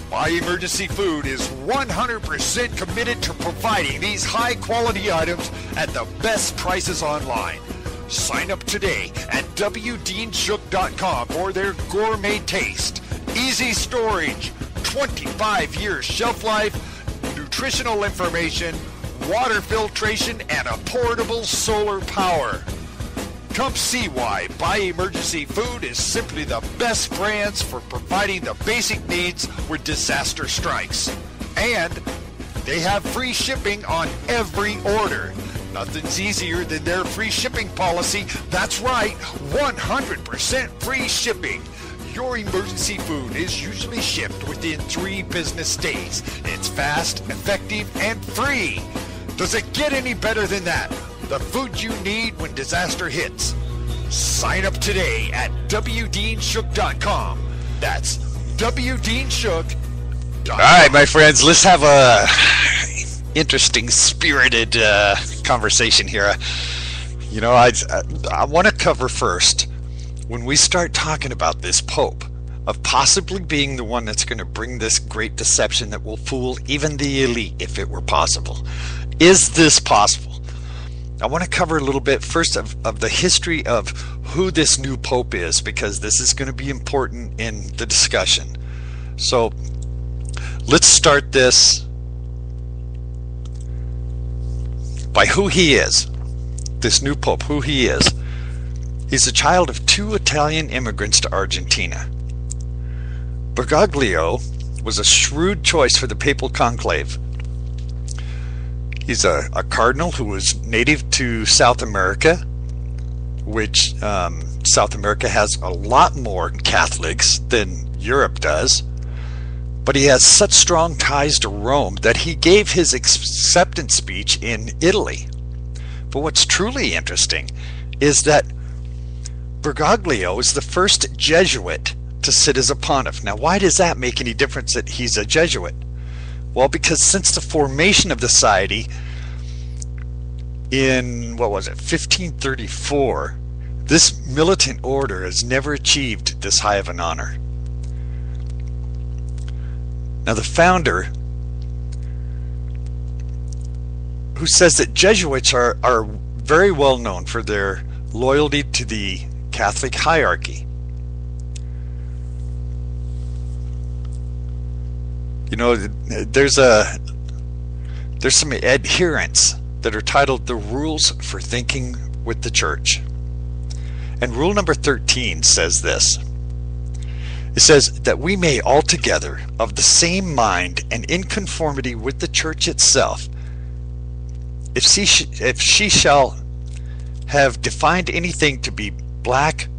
My Emergency Food is 100% committed to providing these high-quality items at the best prices online. Sign up today at wdeanshook.com for their gourmet taste, easy storage, 25 years shelf life, nutritional information, water filtration, and a portable solar power. Come see why Buy Emergency Food is simply the best brands for providing the basic needs when disaster strikes. And they have free shipping on every order. Nothing's easier than their free shipping policy. That's right, 100% free shipping. Your emergency food is usually shipped within 3 business days. It's fast, effective, and free. Does it get any better than that? The food you need when disaster hits. Sign up today at wdeanshook.com. That's wdeanshook.com. All right, my friends, let's have a interesting, spirited conversation here. You know, I want to cover first, when we start talking about this Pope, of possibly being the one that's going to bring this great deception that will fool even the elite, if it were possible. Is this possible? I want to cover a little bit first of the history of who this new Pope is, because this is going to be important in the discussion. So let's start this by who he is. This new Pope, who he is. He's a child of 2 Italian immigrants to Argentina. Bergoglio was a shrewd choice for the papal conclave. He's a cardinal who was native to South America, which South America has a lot more Catholics than Europe does. But he has such strong ties to Rome that he gave his acceptance speech in Italy. But what's truly interesting is that Bergoglio is the first Jesuit to sit as a pontiff. Now, why does that make any difference that he's a Jesuit? Well, because since the formation of the society in, 1534, this militant order has never achieved this high of an honor. Now, the founder, who says that Jesuits are very well known for their loyalty to the Catholic hierarchy. You know, there's some adherents that are titled The Rules for Thinking with the Church. And rule number 13 says this. It says that we may altogether of the same mind and in conformity with the Church itself, if she shall have defined anything to be black,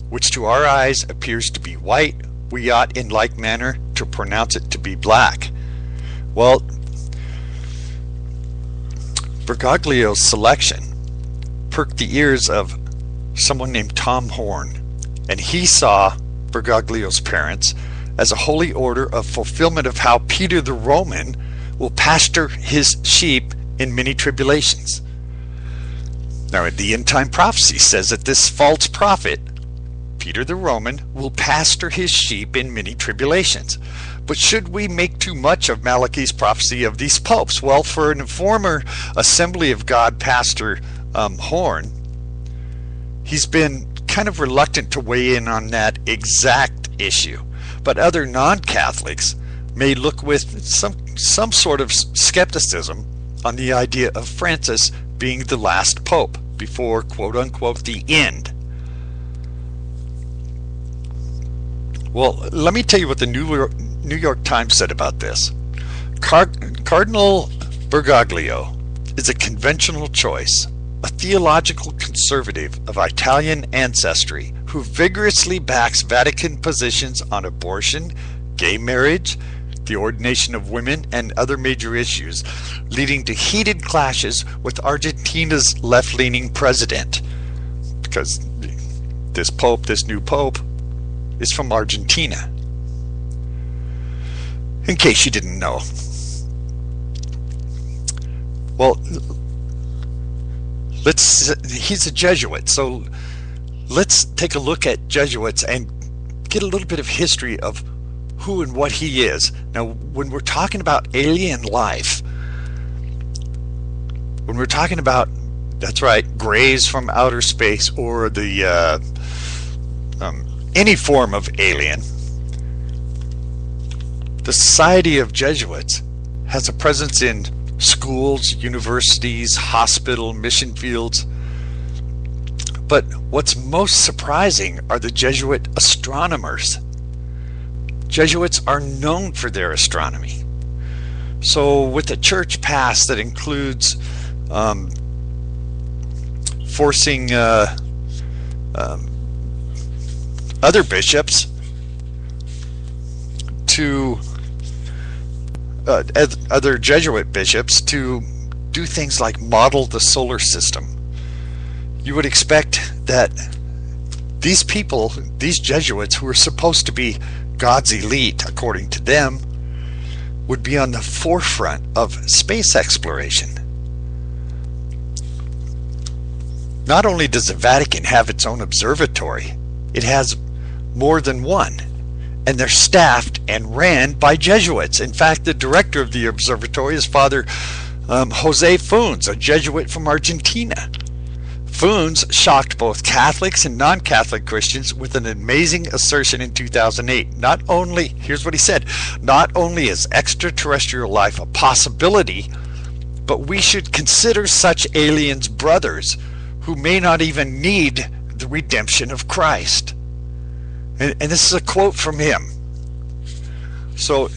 which to our eyes appears to be white, we ought in like manner to pronounce it to be black. Well, Bergoglio's selection perked the ears of someone named Tom Horn, and he saw Bergoglio's parents as a holy order of fulfillment of how Peter the Roman will pasture his sheep in many tribulations. Now, the end-time prophecy says that this false prophet, Peter the Roman, will pasture his sheep in many tribulations. But should we make too much of Malachi's prophecy of these popes? Well, for an former Assembly of God pastor, Horn, he's been kind of reluctant to weigh in on that exact issue. But other non-Catholics may look with some sort of skepticism on the idea of Francis being the last pope before, quote-unquote, the end. Well, let me tell you what the New York Times said about this. Cardinal Bergoglio is a conventional choice, a theological conservative of Italian ancestry who vigorously backs Vatican positions on abortion, gay marriage, the ordination of women, and other major issues, leading to heated clashes with Argentina's left-leaning president. Because this new pope, is from Argentina. In case you didn't know. Well, he's a Jesuit, so let's take a look at Jesuits and get a little bit of history of who and what he is. Now, when we're talking about alien life, when we're talking about, that's right, grays from outer space, or the any form of alien, the Society of Jesuits has a presence in schools, universities, hospital, mission fields. But what's most surprising are the Jesuit astronomers. Jesuits are known for their astronomy. So with a church past that includes forcing other bishops to other Jesuit bishops to do things like model the solar system, you would expect that these people, these Jesuits who are supposed to be God's elite according to them, would be on the forefront of space exploration. Not only does the Vatican have its own observatory, it has more than one, and they're staffed and ran by Jesuits. In fact, the director of the observatory is Father Jose Funes, a Jesuit from Argentina. Funes shocked both Catholics and non-Catholic Christians with an amazing assertion in 2008. Not only, here's what he said, not only is extraterrestrial life a possibility, but we should consider such aliens brothers who may not even need the redemption of Christ. And this is a quote from him. So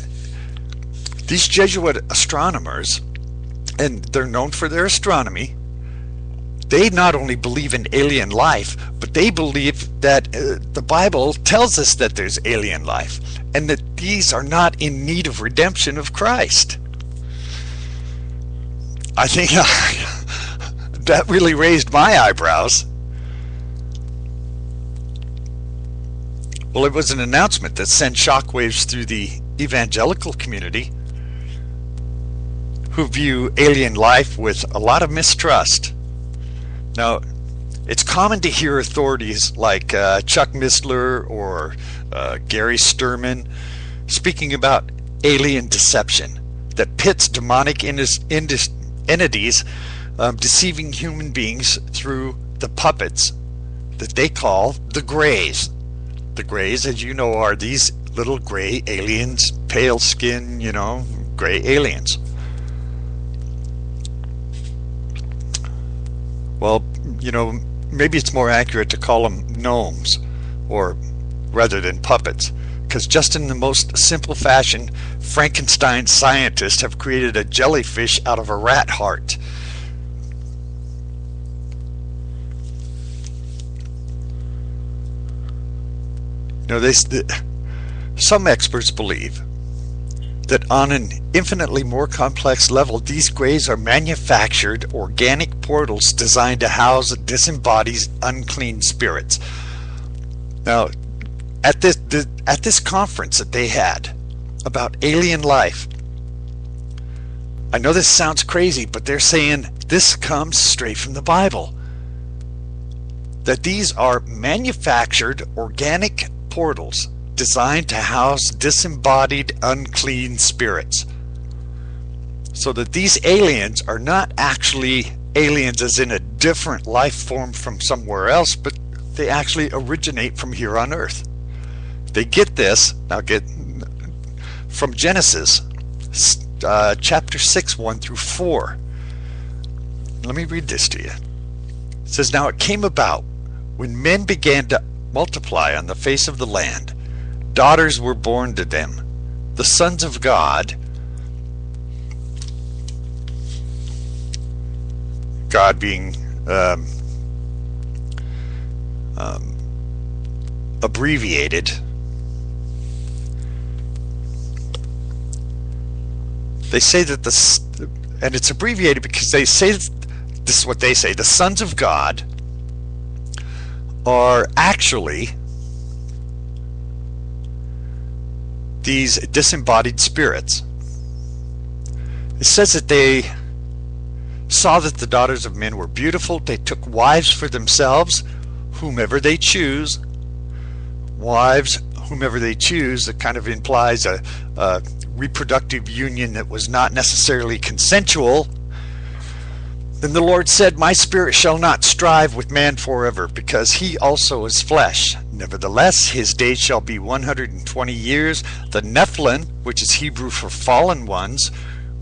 these Jesuit astronomers, and they're known for their astronomy, they not only believe in alien life, but they believe that the Bible tells us that there's alien life, and that these are not in need of redemption of Christ. I think that really raised my eyebrows. Well, it was an announcement that sent shockwaves through the evangelical community, who view alien life with a lot of mistrust. Now, it's common to hear authorities like Chuck Missler or Gary Sturman speaking about alien deception that pits demonic entities deceiving human beings through the puppets that they call the Greys. The Greys, as you know, are these little gray aliens, pale skin, gray aliens. Well, maybe it's more accurate to call them gnomes, or rather than puppets, because just in the most simple fashion, Frankenstein scientists have created a jellyfish out of a rat heart. Some experts believe that on an infinitely more complex level, these grays are manufactured organic portals designed to house disembodied unclean spirits. Now, at this conference that they had about alien life, I know this sounds crazy, but they're saying this comes straight from the Bible. That these are manufactured organic portals designed to house disembodied unclean spirits. So that these aliens are not actually aliens as in a different life form from somewhere else, but they actually originate from here on Earth. They get this, from Genesis chapter 6, 1 through 4. Let me read this to you. It says, "Now it came about, when men began to multiply on the face of the land, daughters were born to them, the sons of God." God being abbreviated. They say that and it's abbreviated because they say, this is what they say, the sons of God are actually these disembodied spirits. It says that they saw that the daughters of men were beautiful. They took wives for themselves, whomever they choose, wives whomever they choose. It kind of implies a reproductive union that was not necessarily consensual. Then the Lord said, "My spirit shall not strive with man forever, because he also is flesh. Nevertheless, his days shall be 120 years. The Nephilim, which is Hebrew for fallen ones,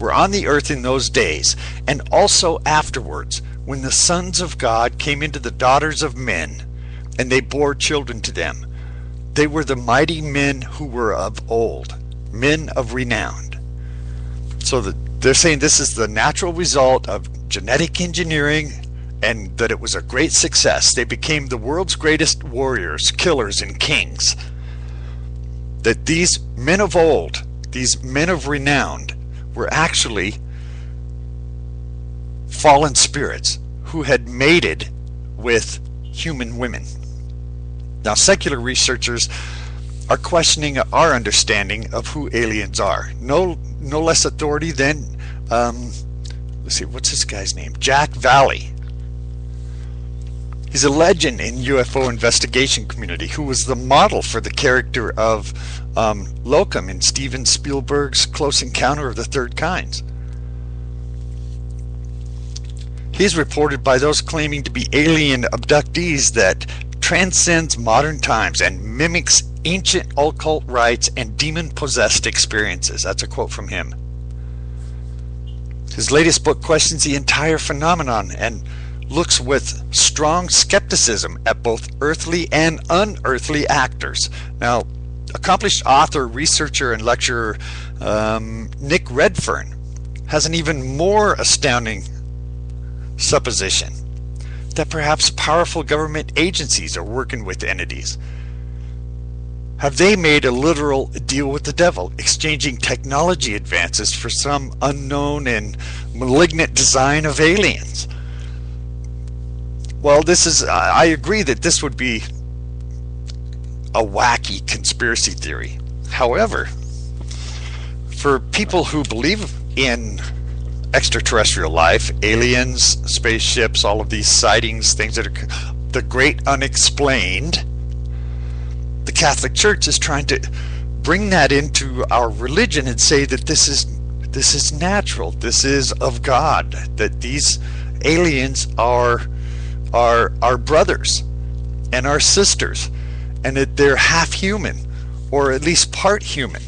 were on the earth in those days, and also afterwards, when the sons of God came into the daughters of men, and they bore children to them. They were the mighty men who were of old, men of renown." So they're saying this is the natural result of genetic engineering, and that it was a great success. They became the world's greatest warriors, killers, and kings. That these men of old, these men of renown, were actually fallen spirits who had mated with human women. Now, secular researchers are questioning our understanding of who aliens are. No less authority than, let's see, what's this guy's name? Jack Valley. He's a legend in UFO investigation community, who was the model for the character of Locum in Steven Spielberg's Close Encounter of the Third Kind. He's reported by those claiming to be alien abductees that transcends modern times and mimics ancient occult rites and demon-possessed experiences. That's a quote from him. His latest book questions the entire phenomenon and looks with strong skepticism at both earthly and unearthly actors. Now, accomplished author, researcher, and lecturer Nick Redfern has an even more astounding supposition that perhaps powerful government agencies are working with entities. Have they made a literal deal with the devil, exchanging technology advances for some unknown and malignant design of aliens? Well, I agree that this would be a wacky conspiracy theory. However, for people who believe in extraterrestrial life, aliens, spaceships, all of these sightings, things that are the great unexplained, the Catholic Church is trying to bring that into our religion and say that this is natural, this is of God, that these aliens are our brothers and our sisters, and that they're half human, or at least part human.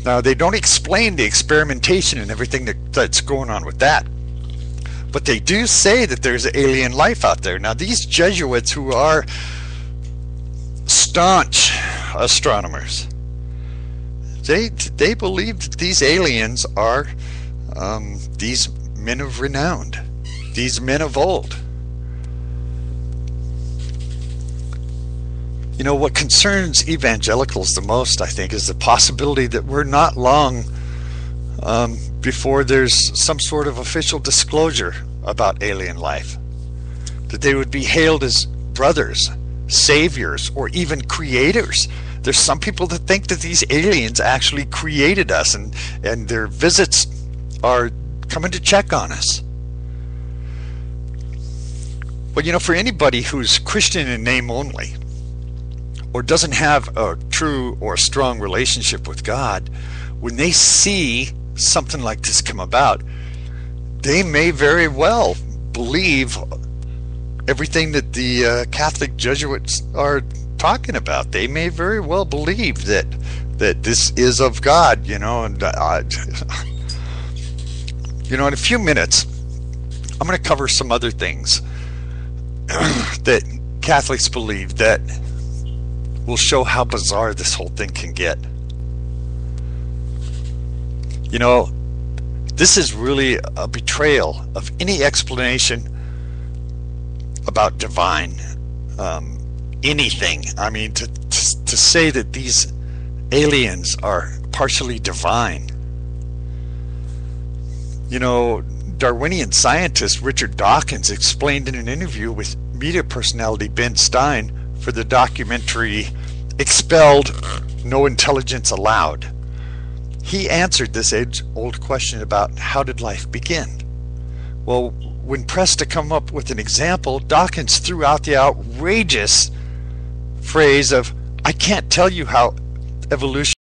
Now, they don't explain the experimentation and everything that's going on with that, but they do say that there's alien life out there. Now, these Jesuits, who are staunch astronomers, they believe that these aliens are these men of renown, these men of old. You know, what concerns evangelicals the most, I think, is the possibility that we're not long before there's some sort of official disclosure about alien life. That they would be hailed as brothers, saviors, or even creators. There's some people that think that these aliens actually created us, and their visits are coming to check on us. Well, you know, for anybody who's Christian in name only, or doesn't have a true or strong relationship with God, when they see something like this come about, they may very well believe everything that the Catholic Jesuits are talking about. They may very well believe that this is of God, you know. And you know, in a few minutes, I'm going to cover some other things that Catholics believe that will show how bizarre this whole thing can get. You know, this is really a betrayal of any explanation about divine anything. I mean, to say that these aliens are partially divine. You know, Darwinian scientist Richard Dawkins explained in an interview with media personality Ben Stein for the documentary Expelled, No Intelligence Allowed. He answered this age-old question about how did life begin. Well, when pressed to come up with an example, Dawkins threw out the outrageous phrase of, I can't tell you how evolution